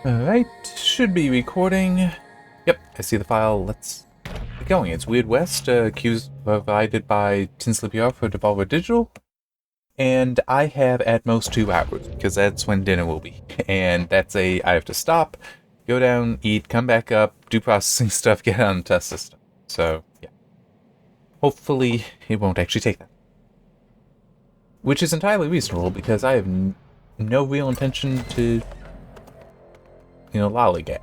Alright, should be recording. Yep, I see the file. Let's get going. It's Weird West, cues provided by Tinsley PR for Devolver Digital. And I have at most 2 hours, because that's when dinner will be. And that's I have to stop, go down, eat, come back up, do processing stuff, get on the test system. So, yeah. Hopefully, it won't actually take that. Which is entirely reasonable, because I have no real intention to, lollygag.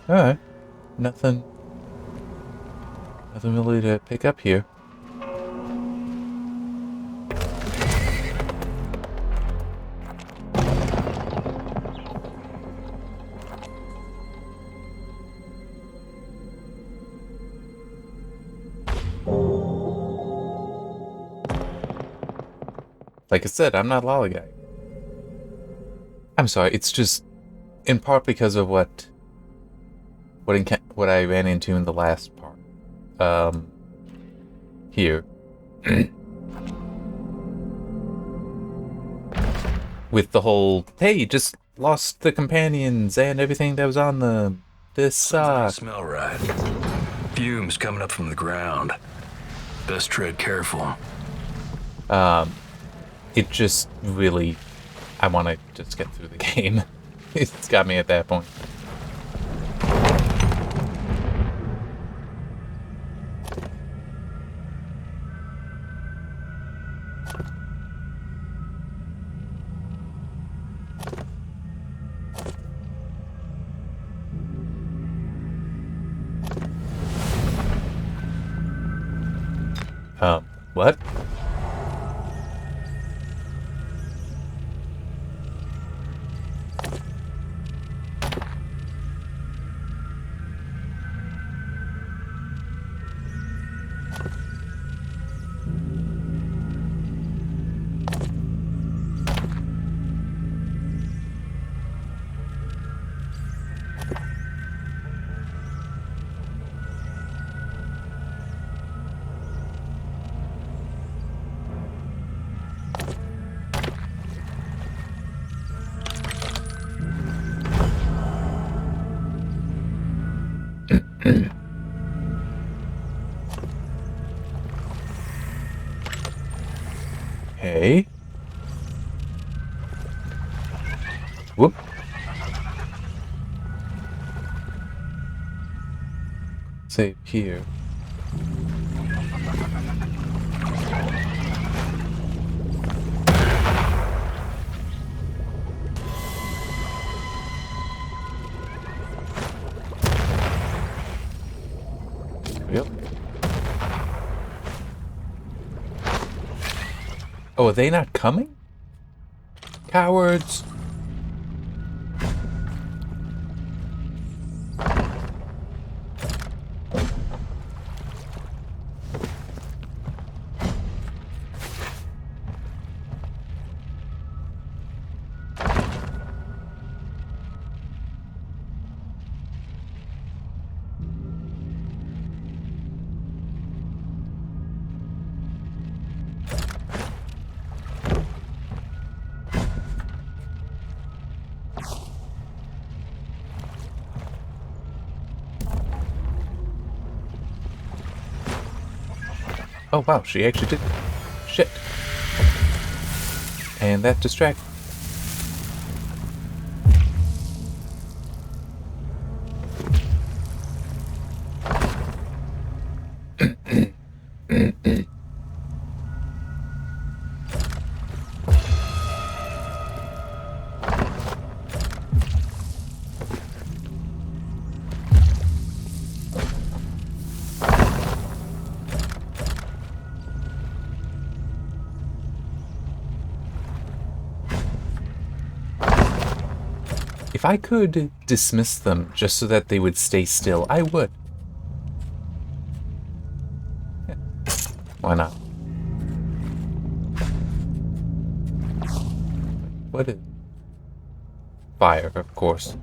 Alright. Nothing really to pick up here. Like I said, I'm not lollygagging. I'm sorry, it's just in part because of what I ran into in the last part. Here. With the whole, hey, you just lost the companions and everything that was on them. This sucks. Smell right. Fumes coming up from the ground. Best tread careful. It just really, I want to just get through the game. It's got me at that point. What? Hey. Whoop. Save here. Yep. Oh, are they not coming? Cowards! Oh wow, she actually did. Shit. And that distracted. If I could dismiss them just so that they would stay still, I would. Yeah. Why not? What is... Fire, of course.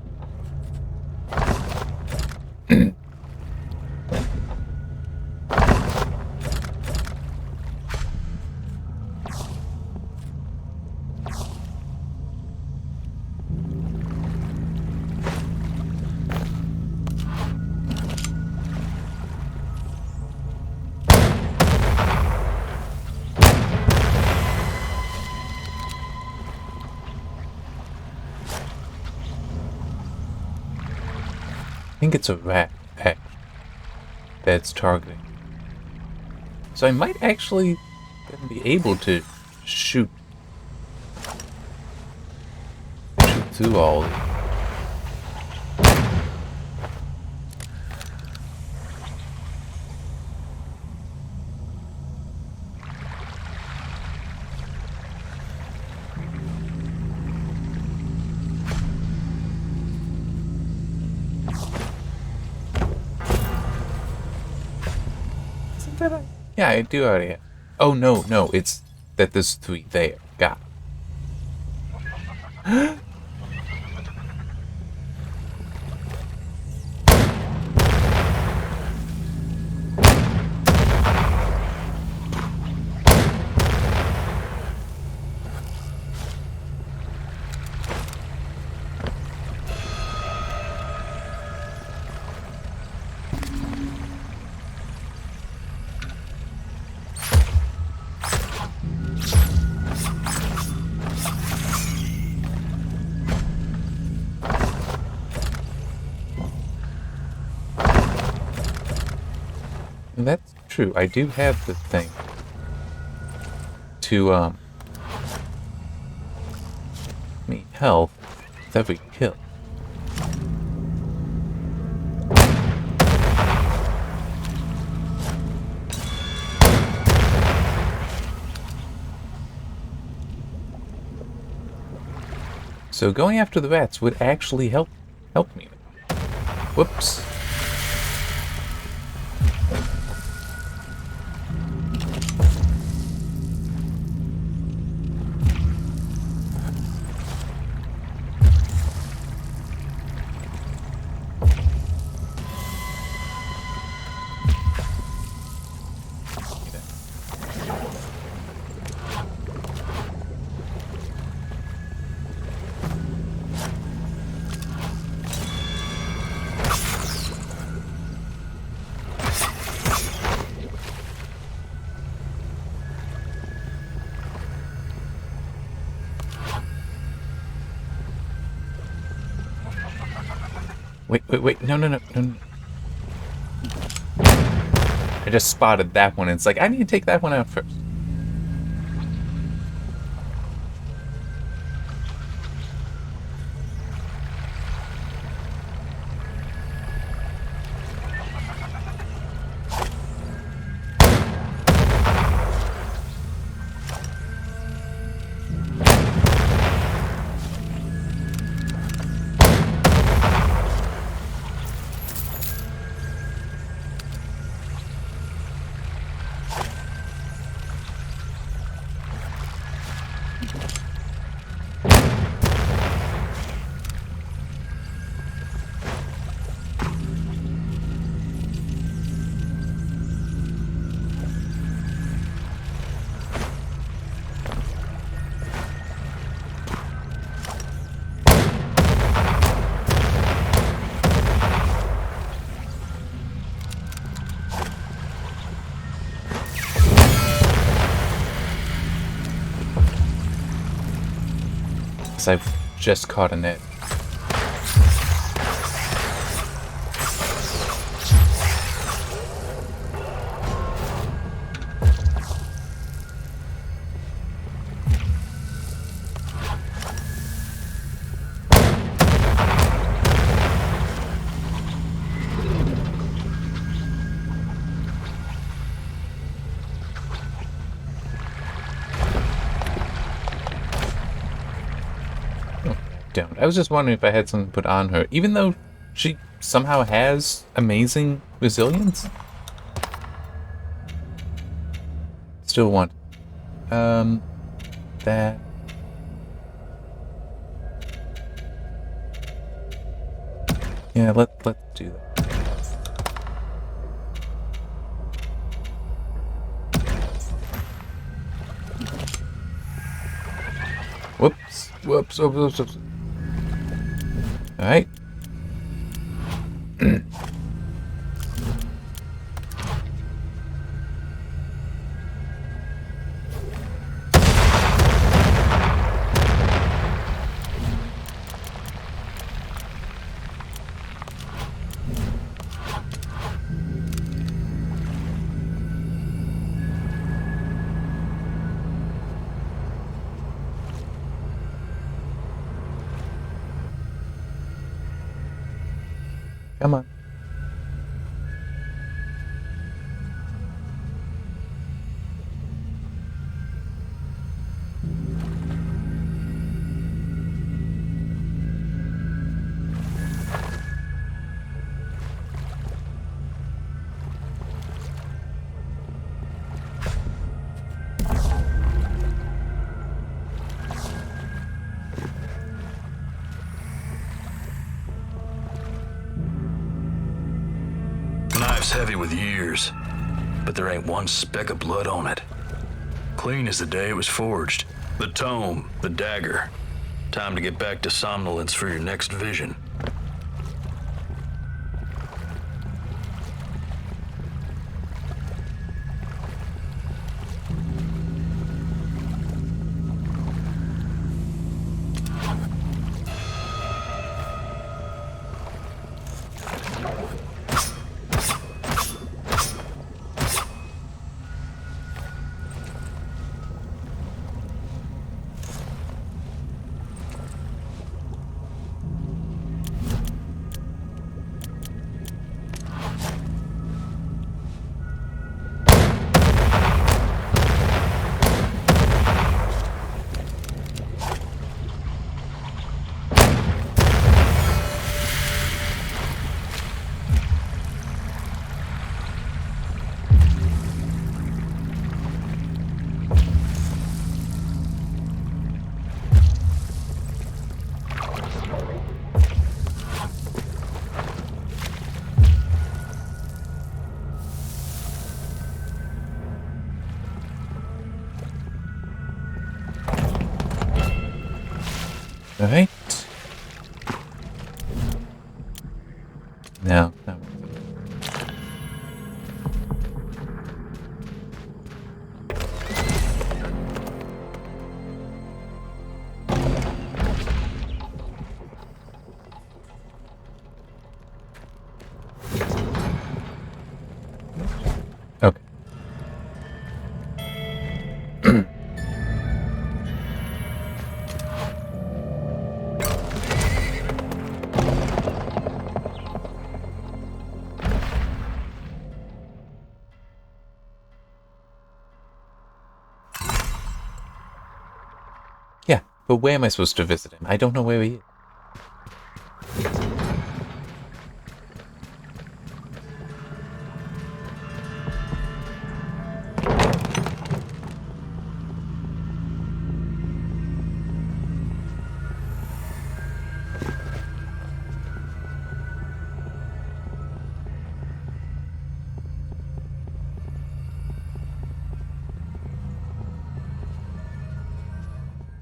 I think it's a rat pack that's targeting. So I might actually be able to shoot through all of it. Yeah, I do already have. Oh, no, it's that there's 3 there. Got it. That's true. I do have the thing to me health with every kill. So going after the rats would actually help me. Whoops. Wait, no. I just spotted that one. It's like, I need to take that one out first. I've just caught a net. Don't. I was just wondering if I had something put on her, even though she somehow has amazing resilience. Still want that. Yeah, let's do that. Whoops. Alright. Come on. Knife's heavy with years, but there ain't one speck of blood on it. Clean as the day it was forged. The tome, the dagger. Time to get back to somnolence for your next vision. Alright. No. Okay. Yeah, but where am I supposed to visit him? I don't know where he is.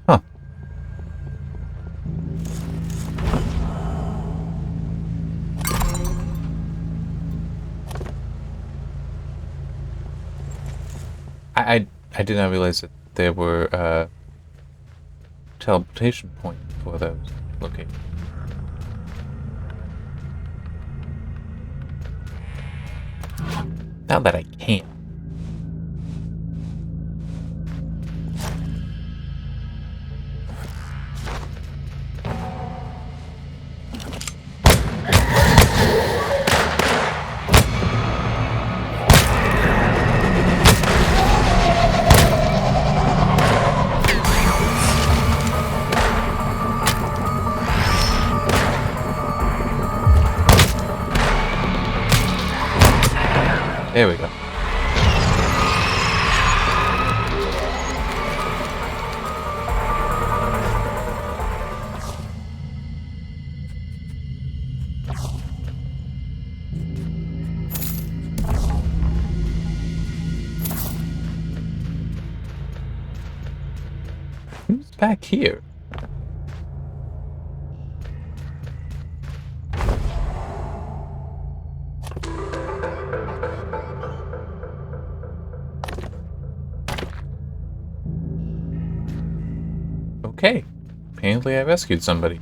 Huh. I did not realize that there were teleportation points for those locations. Not that I can't. There we go. back here? Okay. Apparently I rescued somebody.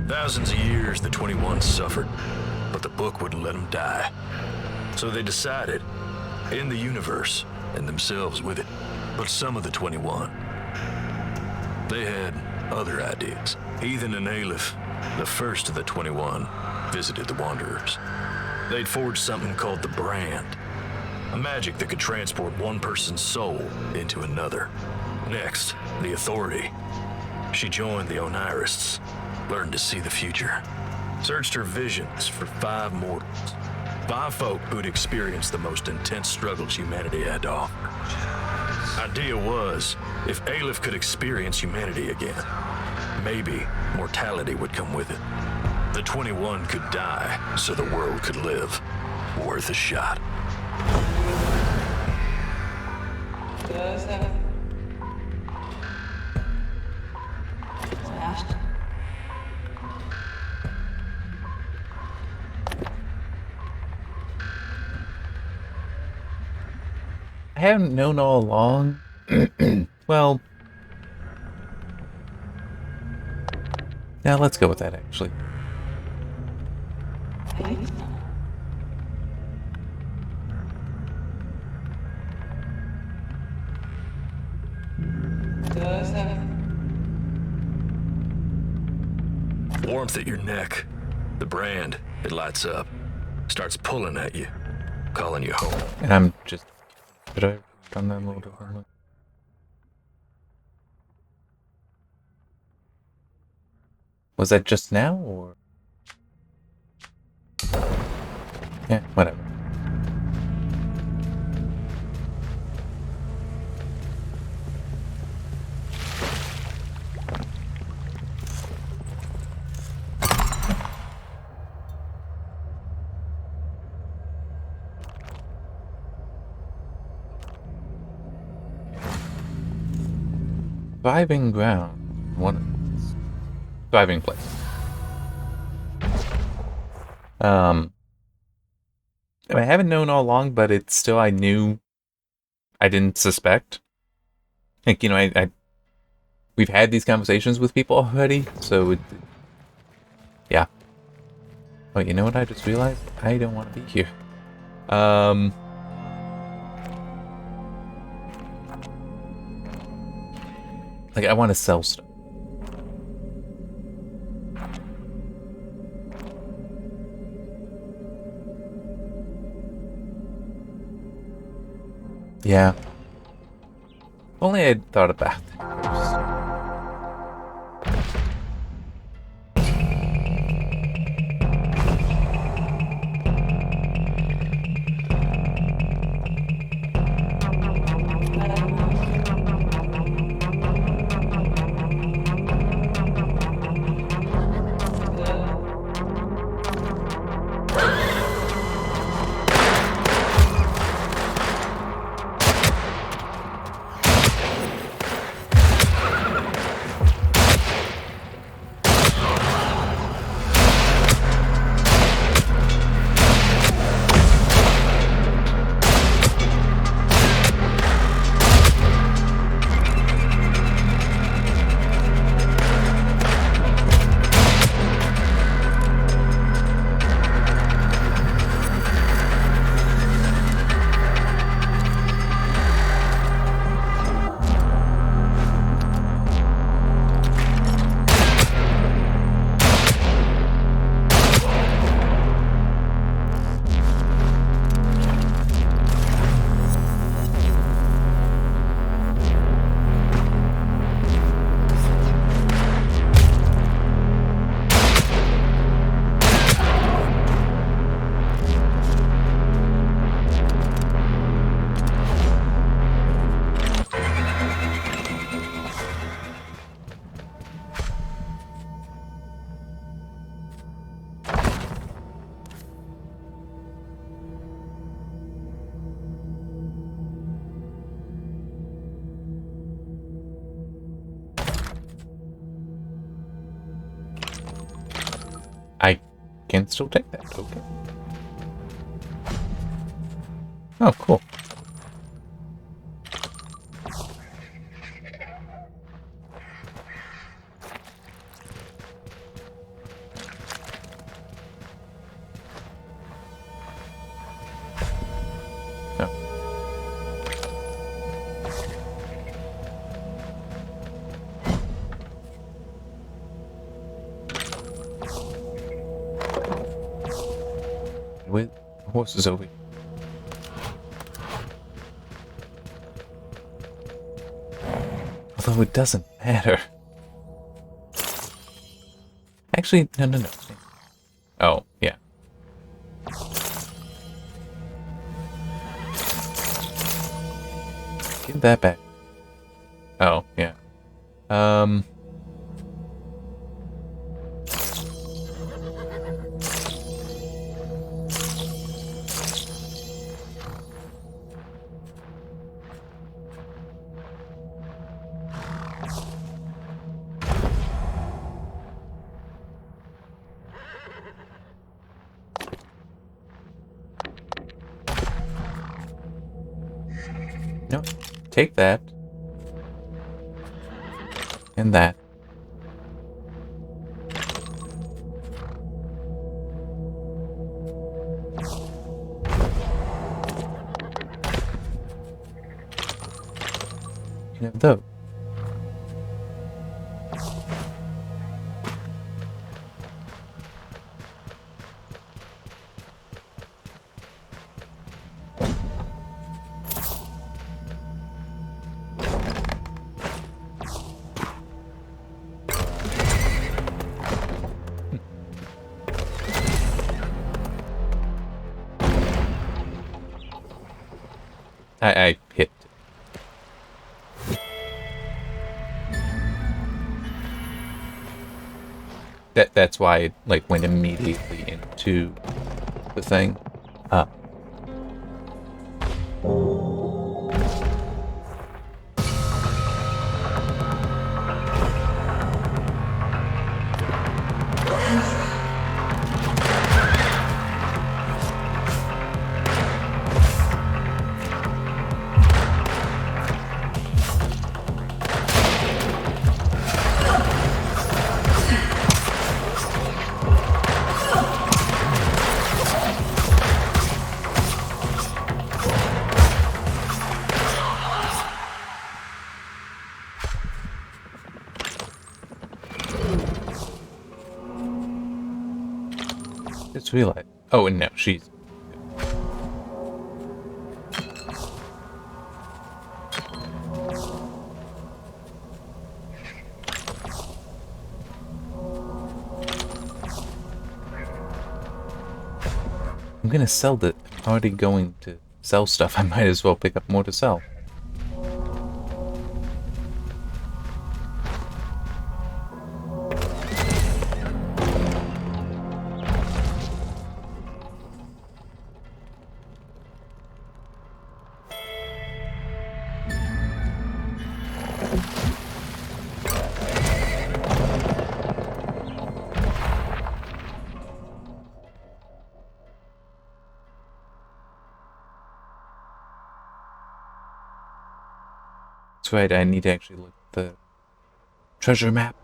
Thousands of years the 21 suffered, but the book wouldn't let them die. So they decided, end the universe, and themselves with it. But some of the 21, they had other ideas. Ethan and Aleph, the first of the 21, visited the Wanderers. They'd forged something called the Brand, a magic that could transport one person's soul into another. Next, the Authority. She joined the Onirists, learned to see the future, searched her visions for 5 mortals. 5 folk who'd experienced the most intense struggles humanity had to offer. Idea was, if Aleph could experience humanity again, maybe mortality would come with it. The 21 could die so the world could live. Worth a shot. I haven't known all along. Well, now let's go with that, actually. Warmth at your neck. The Brand, it lights up. Starts pulling at you, calling you home. And I'm just... Did I done that a little differently? Was that just now, or...? Yeah, whatever. Surviving ground. Surviving place. I haven't known all along, but it's still, I didn't suspect. Like, you know, we've had these conversations with people already, so yeah. Oh, you know what I just realized? I don't want to be here. Like, I want to sell stuff. Yeah. Only I'd thought about that. can still take that. Okay. Oh, cool. Oh. Wait, the horse is over here. Although it doesn't matter. Actually, no. Oh, yeah. Give that back. Oh, yeah. No, take that. And that. You know, though. I hit. That's why it like went immediately into the thing. Just realized. Oh, and no, she's. I'm gonna sell the. I'm already going to sell stuff. I might as well pick up more to sell. That's right, I need to actually look at the treasure map.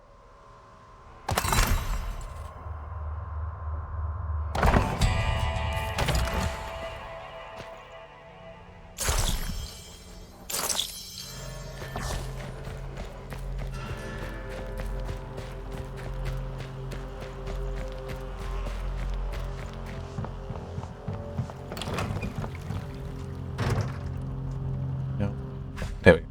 No. There we go.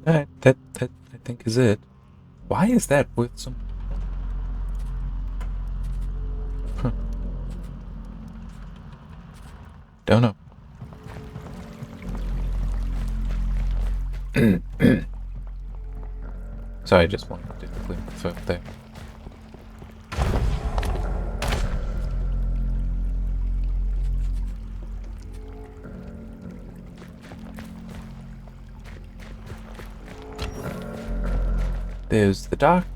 Alright, that I think is it. Why is that worth some? Huh. Don't know. Sorry, I just wanted to clear the throat there. There's the dock.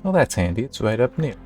Well, that's handy. It's right up near.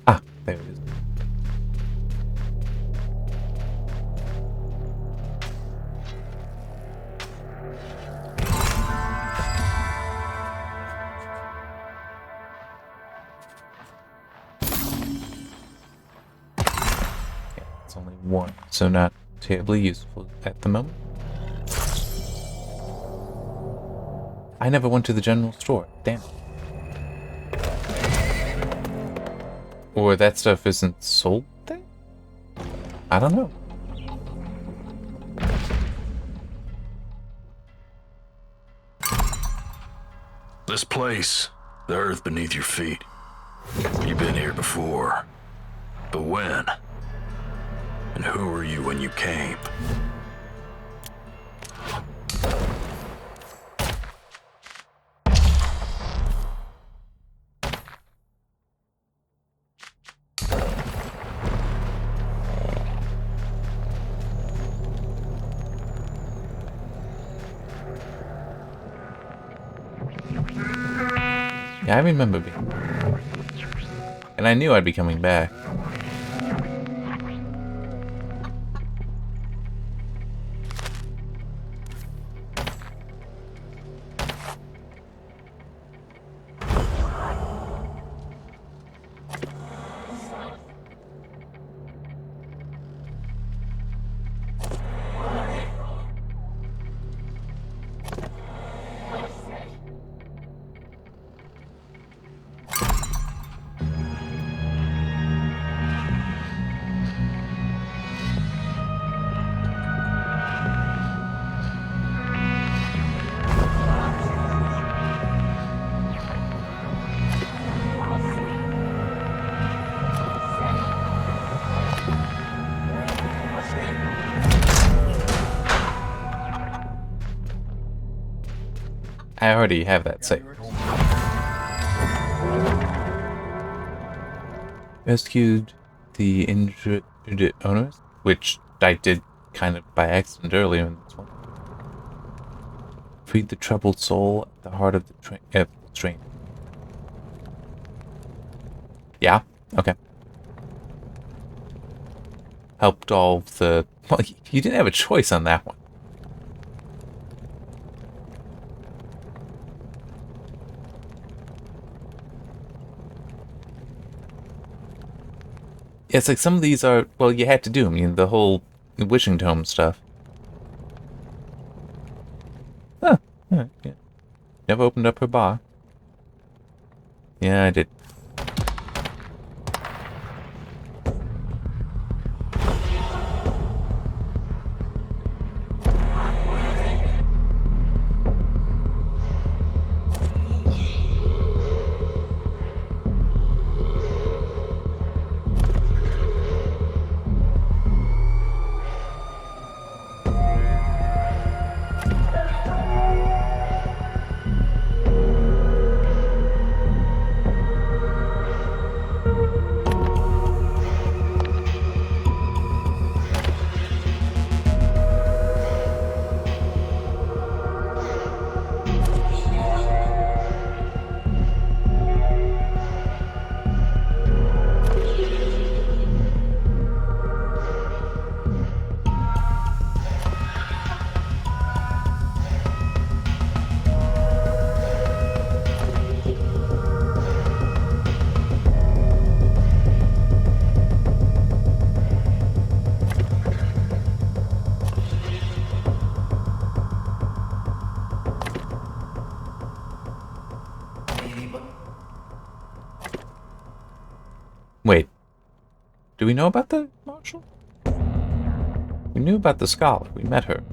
Ah, there it is. Yeah, it's only one, so not terribly useful at the moment. I never went to the general store. Damn it. Or that stuff isn't sold there? I don't know. This place, the earth beneath your feet. You've been here before. But when? And who were you when you came? Yeah, I remember being. And I knew I'd be coming back. I already have that saved. Rescued the injured owners, which I did kind of by accident earlier in this one. Freed the troubled soul at the heart of the train. Yeah, okay. Helped all the... Well, you didn't have a choice on that one. It's like some of these are, well, you had to do them. You know, the whole wishing tome stuff. Huh. Yeah. Never opened up her box. Yeah, I did. Do we know about the Marshal? We knew about the scholar. We met her.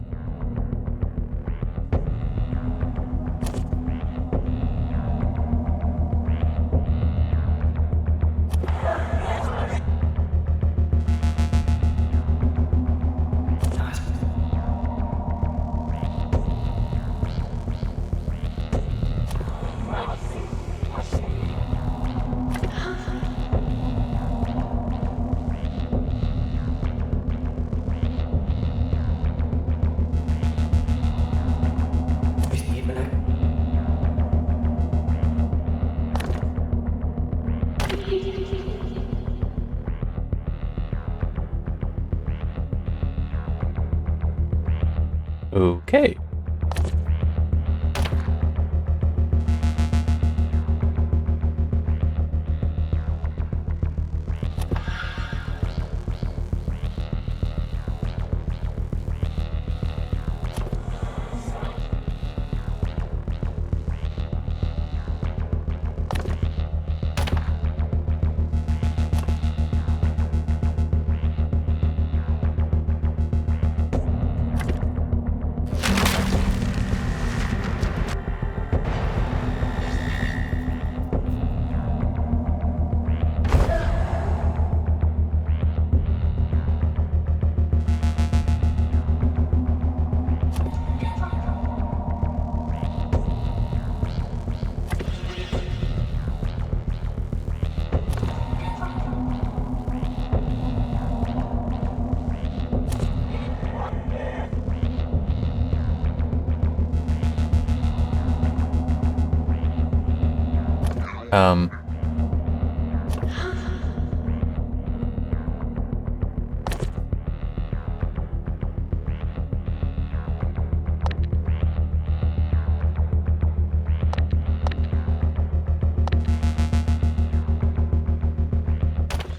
Okay.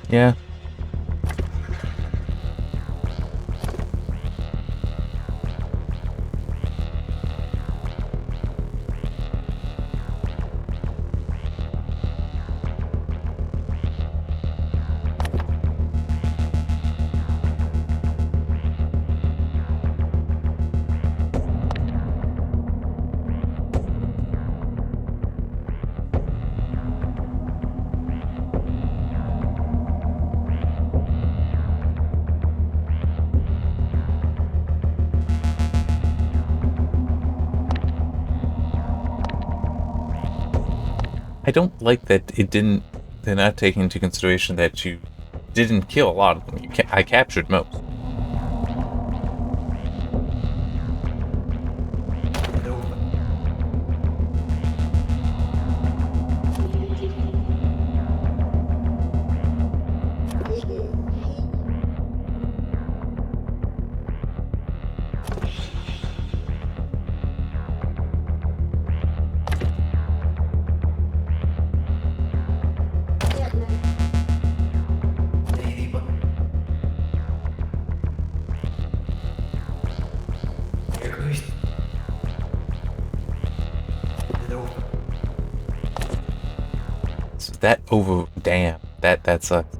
Yeah. I don't like that they're not taking into consideration that you didn't kill a lot of them. I captured most. So damn, that sucks.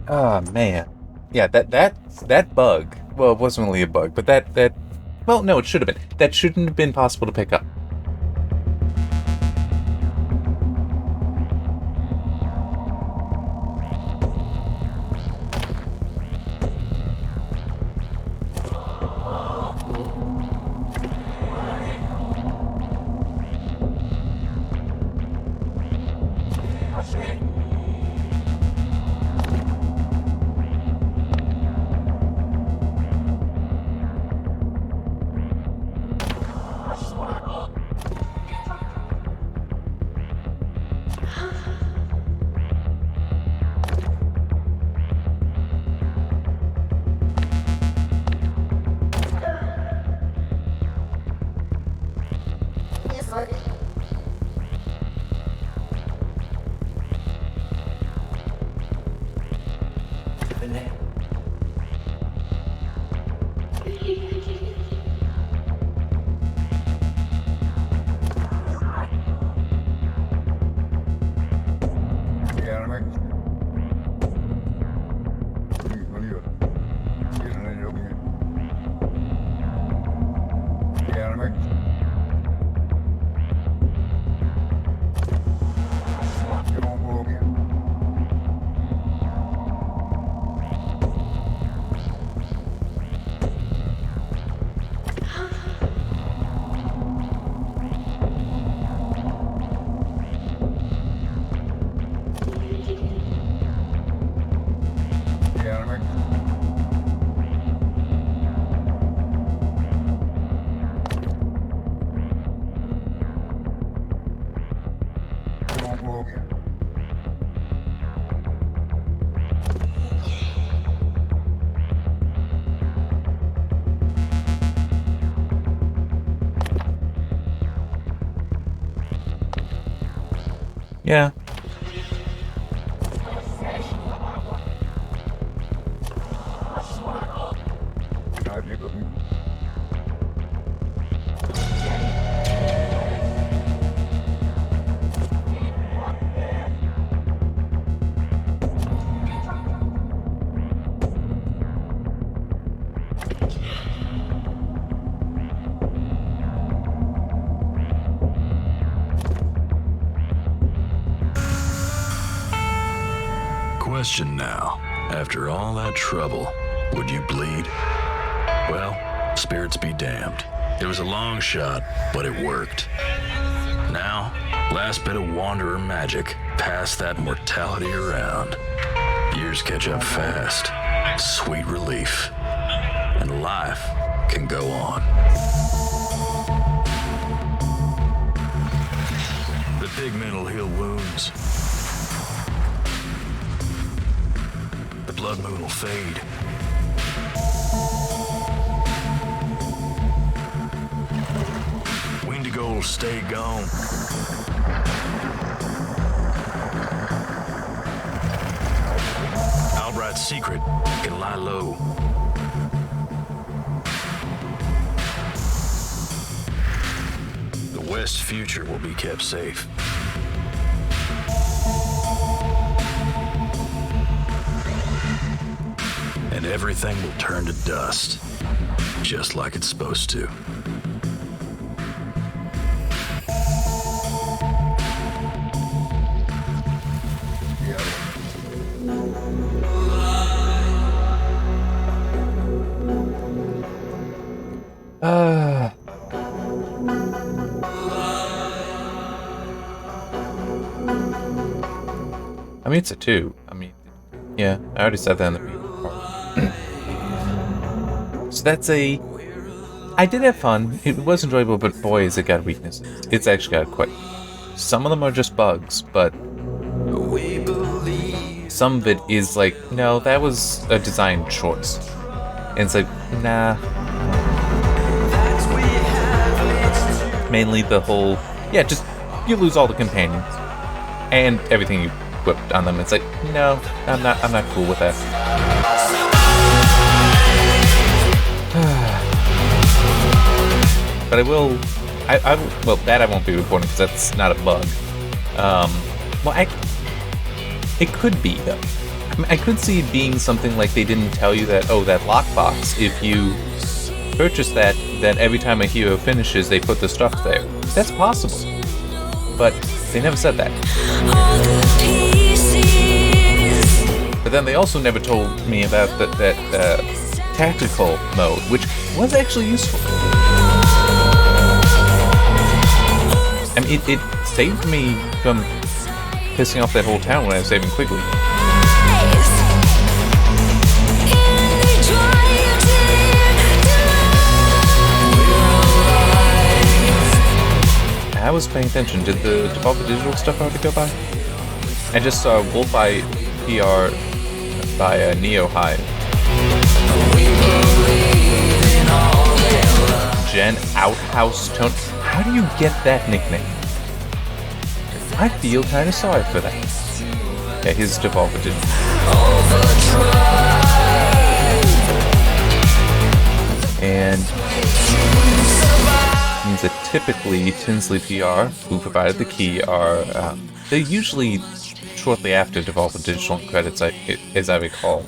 Oh man. Yeah, that bug. Well, it wasn't really a bug, but well, no, it should have been. That shouldn't have been possible to pick up. Yeah. Question now. After all that trouble, would you bleed? Well, spirits be damned. It was a long shot, but it worked. Now, last bit of wanderer magic. Pass that mortality around. Years catch up fast. Sweet relief. And life can go on. The pigment will heal wounds. The blood moon will fade. Windigo will stay gone. Albright's secret can lie low. The West's future will be kept safe. And everything will turn to dust, just like it's supposed to. I mean, it's a 2. I mean, yeah, I already said that in the beginning part. So that's a... I did have fun. It was enjoyable, but boy, has it got weaknesses. It's actually got quite... Some of them are just bugs, but... Some of it is like, no, that was a design choice. And it's like, nah. Mainly the whole... Yeah, just... You lose all the companions. And everything you equipped on them. It's like, no, I'm not cool with that. But I will, well, that I won't be reporting because that's not a bug. It could be though. I mean, I could see it being something like they didn't tell you that, oh, that lockbox, if you purchase that, then every time a hero finishes, they put the stuff there. That's possible. But they never said that. But then they also never told me about that tactical mode, which was actually useful. I mean, it saved me from pissing off that whole town when I was saving quickly. I was paying attention. Did the Devolver Digital stuff already go by? I just saw Wolfeye PR by Neo Hive. Gen Outhouse Tone. How do you get that nickname? I feel kind of sorry for that. Yeah, his Devolver Digital. And means that typically Tinsley PR, who provided the key, are they're usually shortly after Devolver Digital credits, as I recall.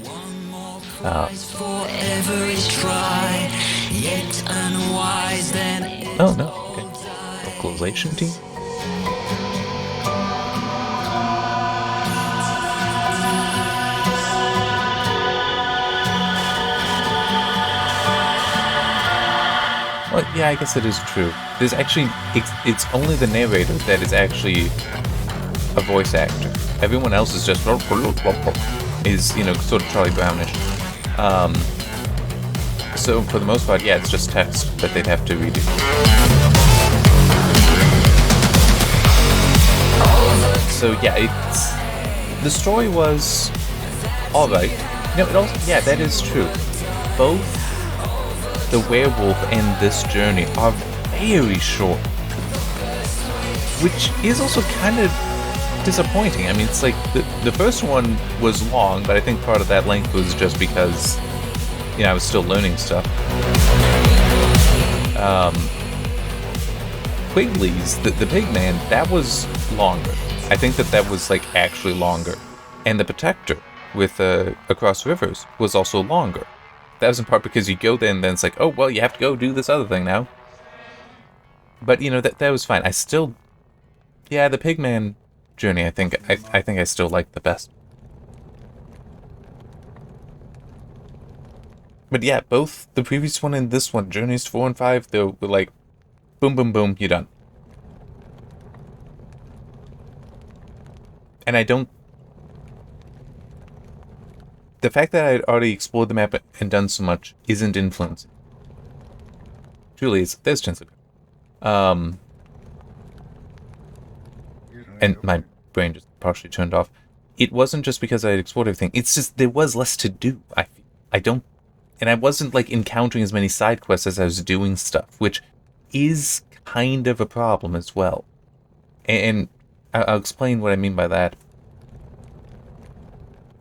Oh no, okay. Localization team? Well, yeah, I guess it is true. There's actually, it's only the narrator that is actually a voice actor. Everyone else is just is, you know, sort of Charlie Brownish. So for the most part, yeah, it's just text that they'd have to redo. So yeah, the story was all right. No, it also, yeah, that is true. Both the werewolf and this journey are very short, which is also kind of disappointing. I mean, it's like the first one was long, but I think part of that length was just because, you know, I was still learning stuff. Quigley's, the Pigman, that was longer. I think that was like actually longer. And the Protector with Across Rivers was also longer. That was in part because you go there and then it's like, oh, well, you have to go do this other thing now. But, you know, that was fine. I still, yeah, the Pigman journey, I think I still like the best. But yeah, both the previous one and this one, Journeys 4 and 5, they were like, boom, boom, boom, you're done. And I don't... The fact that I had already explored the map and done so much isn't influencing. Truly, there's Tinsley. And my brain just partially turned off. It wasn't just because I had explored everything. It's just there was less to do. I don't... And I wasn't, like, encountering as many side quests as I was doing stuff, which is kind of a problem as well. And I'll explain what I mean by that.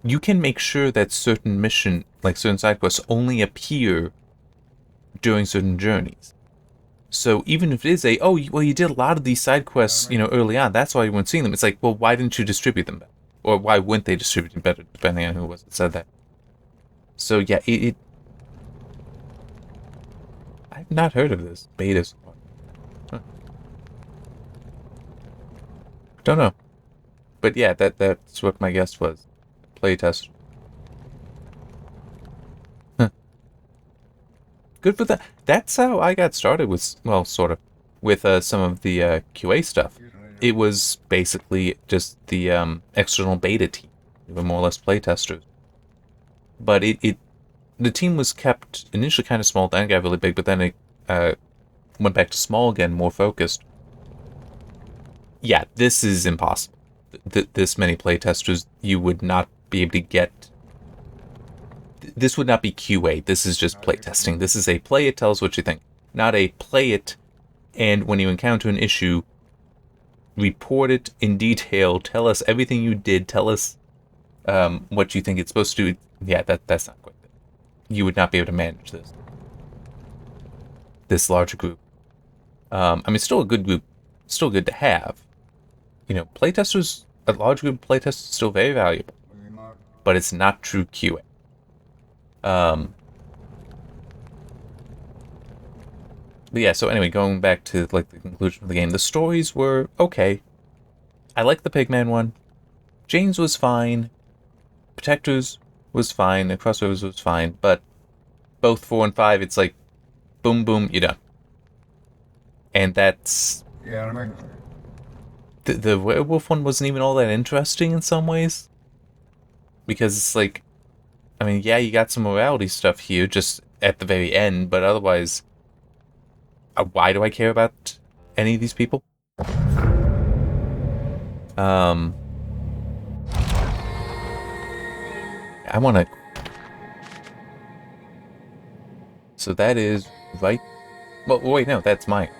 You can make sure that certain mission, like certain side quests, only appear during certain journeys. So even if it is well, you did a lot of these side quests, you know, early on, that's why you weren't seeing them. It's like, well, why didn't you distribute them better? Or why wouldn't they distribute them better, depending on who it was that said that. So yeah, I've not heard of this beta so far. Huh. Don't know. But yeah, that's what my guess was. Playtest. Huh. Good for that. That's how I got started with, well, sort of, with some of the QA stuff. It was basically just the external beta team. They were more or less playtesters. But the team was kept initially kind of small, then it got really big, but then it went back to small again, more focused. Yeah, this is impossible. This many playtesters, you would not be able to get... This would not be QA. This is just playtesting. This is a play it, tell us what you think. Not a play it, and when you encounter an issue, report it in detail, tell us everything you did, tell us what you think it's supposed to do. Yeah, that's not quite it. You would not be able to manage this large group. I mean, still a good group, still good to have. You know, playtesters, a large group of playtesters is still very valuable, but it's not true QA. But yeah, so anyway, going back to like the conclusion of the game, the stories were okay. I liked the Pigman one. Jane's was fine. Protectors was fine. The Crossovers was fine, but both 4 and 5, it's like, boom, boom, you're done. And that's... The werewolf one wasn't even all that interesting in some ways. Because it's like, I mean, yeah, you got some morality stuff here just at the very end, but otherwise, why do I care about any of these people? I want to... So that is right... Well, wait, no, that's mine.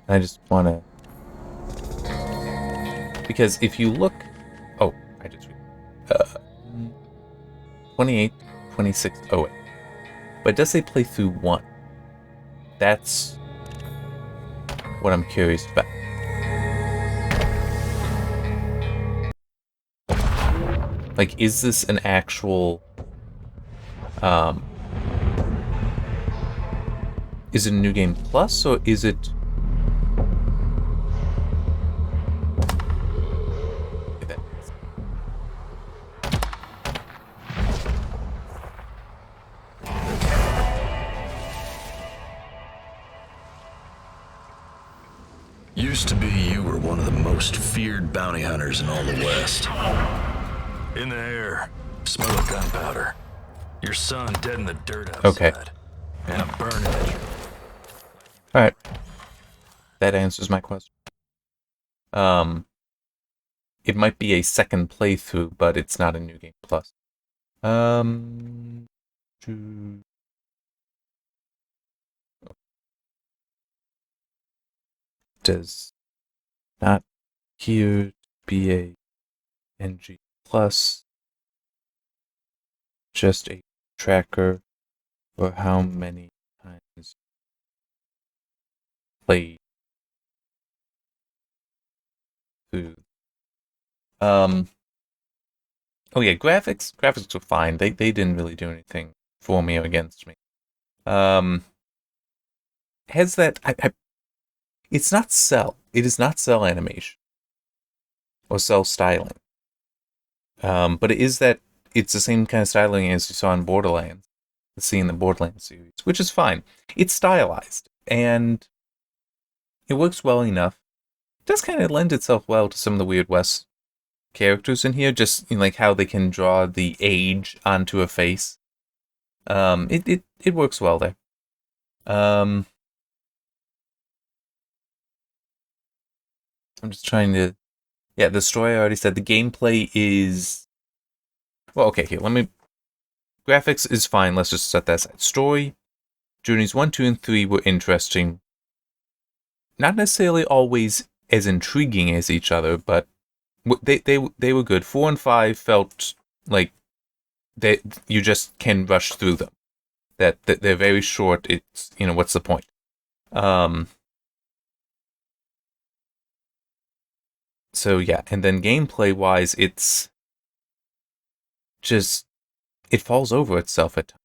I just want to... Because if you look... Oh, I just read. 28, 26, 08. But it does say play through 1. That's what I'm curious about. Like, is this an actual... is it a New Game Plus, or is it... Used to be you were one of the most feared bounty hunters in all the West. In the air, smell of gunpowder. Your son dead in the dirt outside. Okay. And a burning engine. Alright. That answers my question. It might be a second playthrough, but it's not a New Game Plus. Does not here be a NG plus, just a tracker for how many times played through. Oh yeah, graphics were fine. They didn't really do anything for me or against me. Has that it's not cell. It is not cell animation or cell styling. But it is that it's the same kind of styling as you saw in Borderlands, the scene in the Borderlands series, which is fine. It's stylized and it works well enough. It does kind of lend itself well to some of the Weird West characters in here, just like how they can draw the age onto a face. It works well there. I'm just trying to. Yeah, the story I already said. The gameplay is. Well, okay, here, let me. Graphics is fine, let's just set that aside. Story, Journeys 1, 2, and 3 were interesting. Not necessarily always as intriguing as each other, but they were good. 4 and 5 felt like you just can rush through them. That they're very short, it's, what's the point? So yeah, and then gameplay-wise, it's just, it falls over itself at times,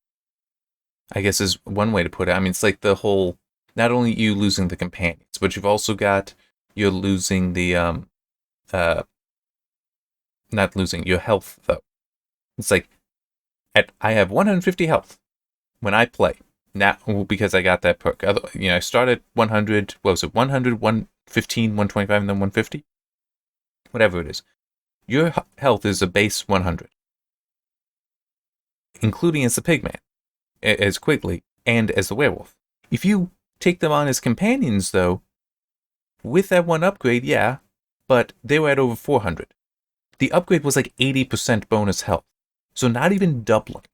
I guess is one way to put it. I mean, it's like the whole, not only you losing the companions, but you're losing the, not losing your health, though. It's like, I have 150 health when I play, now, because I got that perk. I started 100, what was it, 100, 115, 125, and then 150? Whatever it is. Your health is a base 100. Including as the pigman, as Quigley, and as the werewolf. If you take them on as companions, though, with that one upgrade, yeah, but they were at over 400. The upgrade was like 80% bonus health, so not even doubling.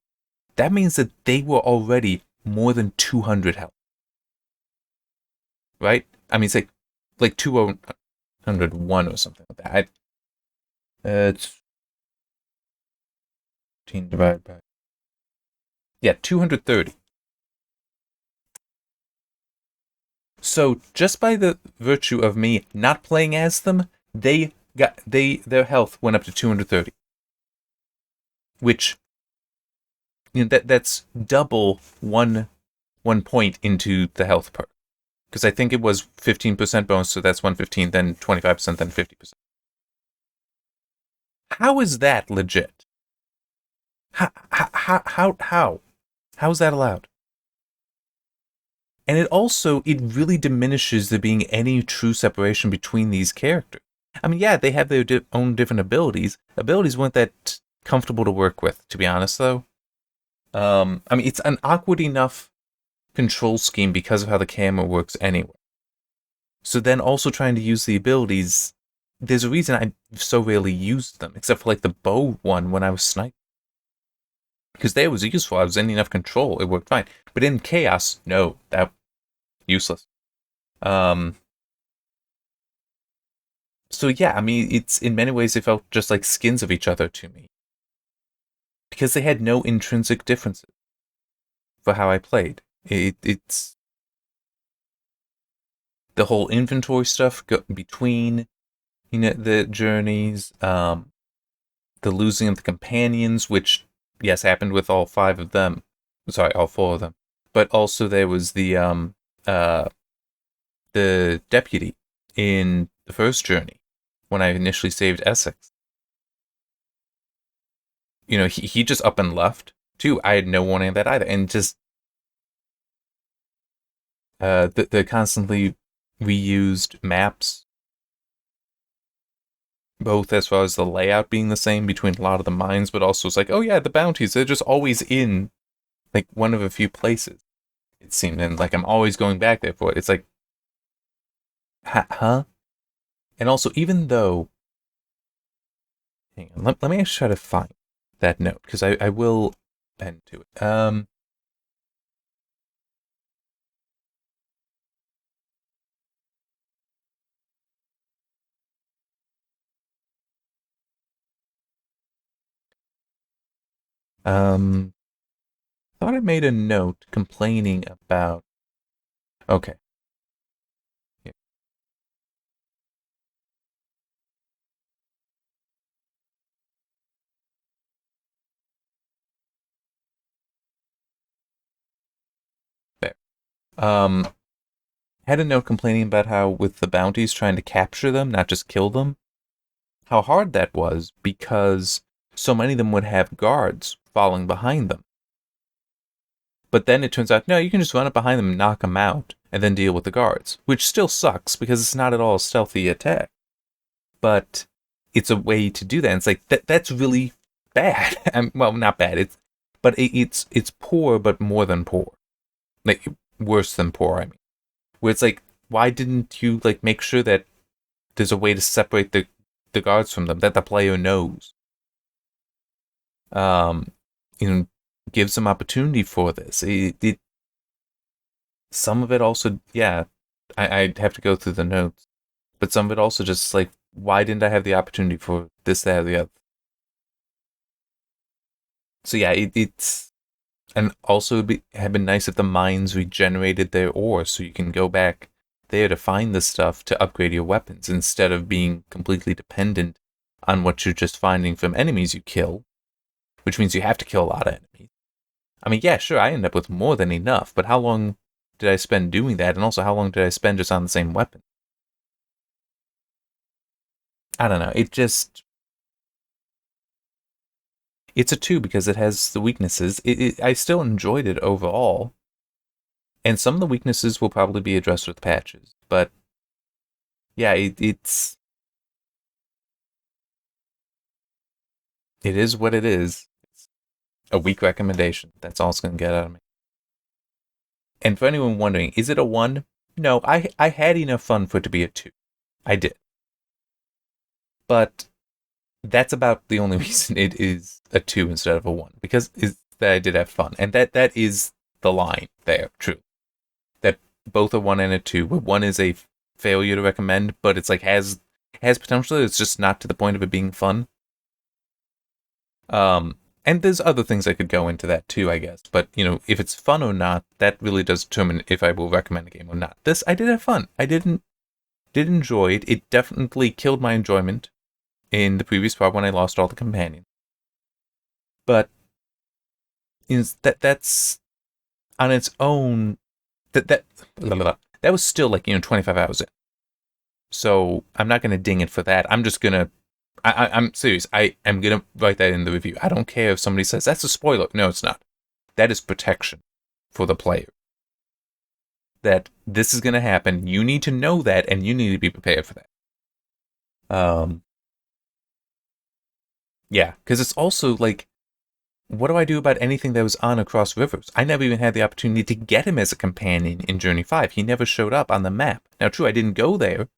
That means that they were already more than 200 health. Right? I mean, it's like 201 or something like that. It's 15 divided by... Yeah, 230. So just by the virtue of me not playing as them, their health went up to 230, which that's double one point into the health perk, because I think it was 15% bonus, so that's 115, then 25%, then 50%. How is that legit? How is that allowed? And it really diminishes there being any true separation between these characters. I mean, yeah, they have their own different abilities. Abilities weren't that comfortable to work with, to be honest, though. I mean, it's an awkward enough control scheme because of how the camera works anyway. So then also trying to use the abilities, there's a reason I so rarely used them, except for like the bow one when I was sniping. Because there was useful, I was in enough control, it worked fine. But in Chaos, no, that useless. So yeah, I mean, it's in many ways it felt just like skins of each other to me, because they had no intrinsic differences for how I played. It's the whole inventory stuff between the journeys, the losing of the companions, which yes happened with all 5 of them. Sorry, all 4 of them. But also there was the deputy in the first journey when I initially saved Essex. He just up and left too. I had no warning of that either, and just the constantly reused maps, both as far as the layout being the same between a lot of the mines, but also it's like, oh yeah, the bounties, they're just always in like one of a few places, it seemed, and like I'm always going back there for it. It's like, huh? And also, even though, hang on, let me actually try to find that note, because I will bend to it. Thought I made a note complaining about... Okay. Yeah. There. Had a note complaining about how with the bounties trying to capture them, not just kill them, how hard that was because so many of them would have guards following behind them. But then it turns out, no, you can just run up behind them and knock them out, and then deal with the guards, which still sucks because it's not at all a stealthy attack. But it's a way to do that. And it's like that's really bad. Well, not bad. It's poor, but more than poor, like worse than poor. I mean, where it's like, why didn't you like make sure that there's a way to separate the guards from them that the player knows? You know, gives some opportunity for this. Some of it also, yeah, I'd have to go through the notes, but some of it also just like, why didn't I have the opportunity for this, that, or the other? So yeah, it's, and also have been nice if the mines regenerated their ore, so you can go back there to find the stuff to upgrade your weapons instead of being completely dependent on what you're just finding from enemies you kill, which means you have to kill a lot of enemies. I mean, yeah, sure, I end up with more than enough, but how long did I spend doing that? And also, how long did I spend just on the same weapon? I don't know. It's a 2 because it has the weaknesses. I still enjoyed it overall. And some of the weaknesses will probably be addressed with patches. But yeah, it is what it is. It's a weak recommendation. That's all it's going to get out of me. And for anyone wondering, is it a 1? No, I had enough fun for it to be a 2. I did. But that's about the only reason it is a 2 instead of a 1, because is that I did have fun, and that is the line there. True, that both a 1 and a 2. Where 1 is a failure to recommend, but it's like has potential. It's just not to the point of it being fun. And there's other things I could go into that too, I guess. But you know, if it's fun or not, that really does determine if I will recommend a game or not. This I did have fun. I did enjoy it. It definitely killed my enjoyment in the previous part when I lost all the companions. But that's on its own. That was still like 25 hours in. So I'm not gonna ding it for that. I'm just gonna. I'm serious. I am gonna write that in the review. I don't care if somebody says that's a spoiler. No, it's not. That is protection for the player. That this is gonna happen. You need to know that, and you need to be prepared for that. Yeah, because it's also like, what do I do about anything that was on Across Rivers? I never even had the opportunity to get him as a companion in Journey 5. He never showed up on the map. Now, true, I didn't go there.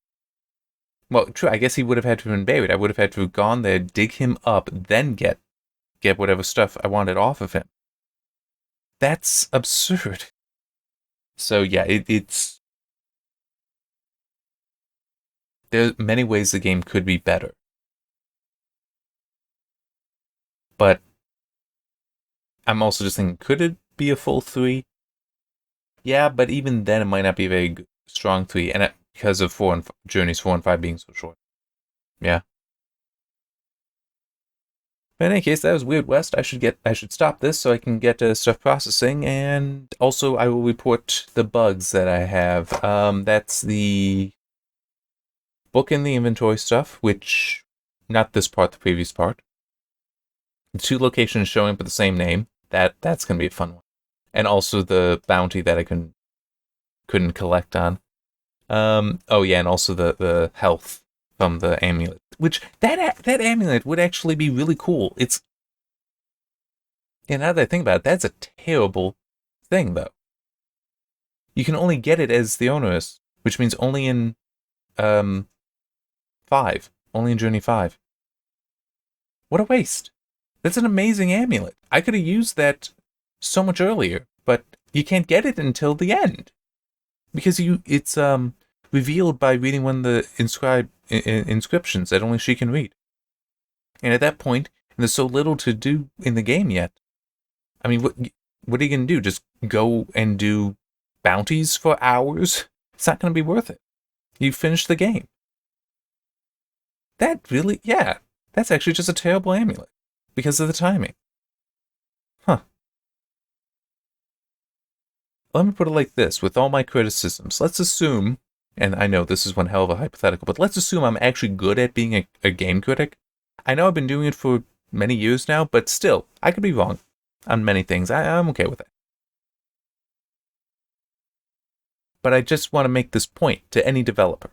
Well, true, I guess he would have had to have been buried. I would have had to have gone there, dig him up, then get whatever stuff I wanted off of him. That's absurd. So yeah, it's... There are many ways the game could be better. But I'm also just thinking, could it be a full 3? Yeah, but even then it might not be a very good, strong 3, and because of Journeys 4 and 5 being so short. Yeah. But in any case, that was Weird West. I should stop this so I can get stuff processing, and also I will report the bugs that I have. That's the book in the inventory stuff, which, not this part, the previous part. The 2 locations showing up with the same name. That's gonna be a fun one. And also the bounty that I couldn't collect on. Oh yeah, and also the health from the amulet, which that amulet would actually be really cool. It's, and now that I think about it, that's a terrible thing though. You can only get it as the owneress, which means only in 5, only in Journey 5. What a waste! That's an amazing amulet. I could have used that so much earlier, but you can't get it until the end because it's revealed by reading one of the inscriptions that only she can read. And at that point, there's so little to do in the game yet I mean, what are you going to do? Just go and do bounties for hours? It's not going to be worth it. You finish the game. That really, yeah, that's actually just a terrible amulet because of the timing. Huh. Let me put it like this, with all my criticisms. Let's assume, and I know this is one hell of a hypothetical, but let's assume I'm actually good at being a game critic. I know I've been doing it for many years now, but still, I could be wrong on many things. I'm okay with it. But I just want to make this point to any developer.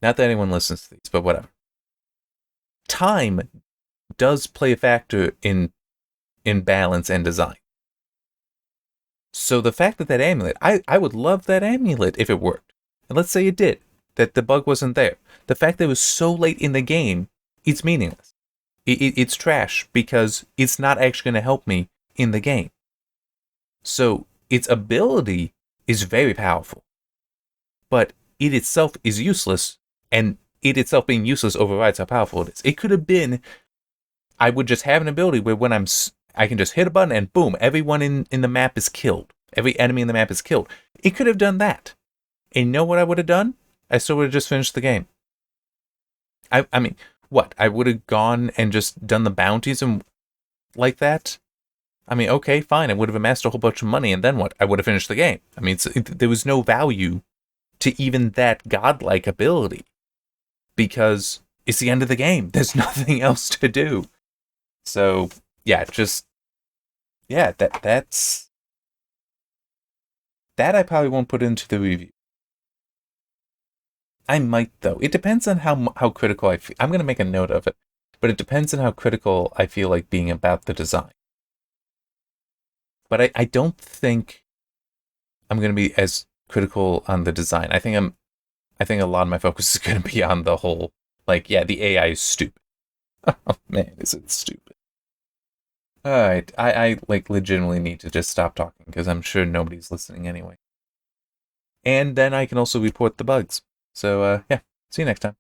Not that anyone listens to these, but whatever. Time does play a factor in balance and design. So the fact that amulet, I would love that amulet if it worked. And let's say it did, that the bug wasn't there. The fact that it was so late in the game, it's meaningless. It's trash because it's not actually going to help me in the game. So its ability is very powerful. But it itself is useless, and it itself being useless overrides how powerful it is. It could have been, I would just have an ability where when I can just hit a button and boom, everyone in the map is killed. Every enemy in the map is killed. It could have done that. And you know what I would have done? I still would have just finished the game. I mean, what? I would have gone and just done the bounties and like that? I mean, okay, fine. I would have amassed a whole bunch of money, and then what? I would have finished the game. I mean, there was no value to even that godlike ability because it's the end of the game. There's nothing else to do. So, yeah, that's... That I probably won't put into the review. I might, though. It depends on how critical I feel. I'm going to make a note of it, but it depends on how critical I feel like being about the design. But I don't think I'm going to be as critical on the design. I think a lot of my focus is going to be on the whole, like, yeah, the AI is stupid. Oh, man, is it stupid. Alright, I like legitimately need to just stop talking because I'm sure nobody's listening anyway. And then I can also report the bugs. So, yeah, see you next time.